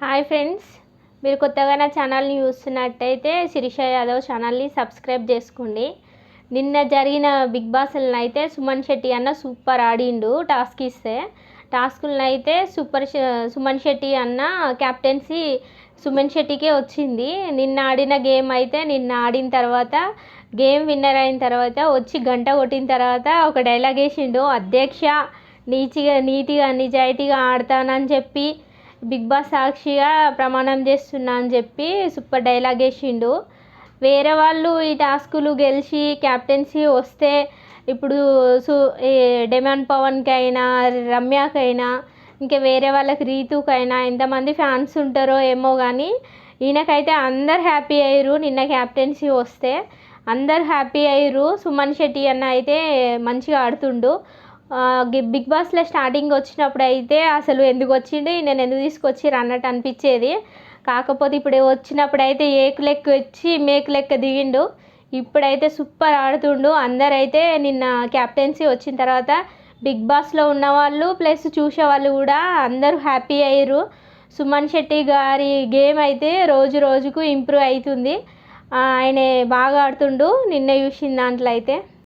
Hi friends, మీరు కొత్తగా నా ఛానల్ని చూస్తున్నట్టయితే శిరీష యాదవ్ ఛానల్ని సబ్స్క్రైబ్ చేసుకోండి. నిన్న జరిగిన బిగ్ బాస్లను అయితే సుమన్ శెట్టి అన్న సూపర్ ఆడిండు. టాస్క్ ఇస్తే టాస్కులను అయితే సుమన్ శెట్టి అన్న క్యాప్టెన్సీ సుమన్ శెట్టికే వచ్చింది. నిన్న ఆడిన గేమ్ అయితే నిన్న ఆడిన తర్వాత గేమ్ విన్నర్ అయిన తర్వాత వచ్చి గంట కొట్టిన తర్వాత ఒక డైలాగ్ వేసిండు. అధ్యక్ష, నీతిగా నిజాయితీగా ఆడతానని చెప్పి బిగ్ బాస్ సాక్షిగా ప్రమాణం చేస్తున్నా అని చెప్పి సూపర్ డైలాగ్ వేసిండు. వేరే వాళ్ళు ఈ టాస్కులు గెలిచి క్యాప్టెన్సీ వస్తే ఇప్పుడు డెమాన్ పవన్కైనా రమ్యకైనా ఇంకా వేరే వాళ్ళకి రీతుకైనా ఎంతమంది ఫ్యాన్స్ ఉంటారో ఏమో కానీ ఈయనకైతే అందరు హ్యాపీ అయ్యారు. నిన్న క్యాప్టెన్సీ వస్తే అందరు హ్యాపీ అయ్యారు. సుమన్ శెట్టి అన్న అయితే మంచిగా ఆడుతుండు. బిగ్ బాస్లో స్టార్టింగ్ వచ్చినప్పుడు అయితే అసలు ఎందుకు వచ్చిండు, నేను ఎందుకు తీసుకొచ్చిర్రు అన్నట్టు అనిపించేది. కాకపోతే ఇప్పుడు వచ్చినప్పుడు అయితే ఏకు లెక్క వచ్చి మేకు లెక్క దిగిండు. ఇప్పుడైతే సూపర్ ఆడుతుండు. అందరైతే నిన్న క్యాప్టెన్సీ వచ్చిన తర్వాత బిగ్ బాస్లో ఉన్నవాళ్ళు ప్లస్ చూసేవాళ్ళు కూడా అందరూ హ్యాపీ అయ్యారు. సుమన్ శెట్టి గారి గేమ్ అయితే రోజు రోజుకు ఇంప్రూవ్ అవుతుంది. ఆయన బాగా ఆడుతుండు నిన్న చూసిన దాంట్లో అయితే.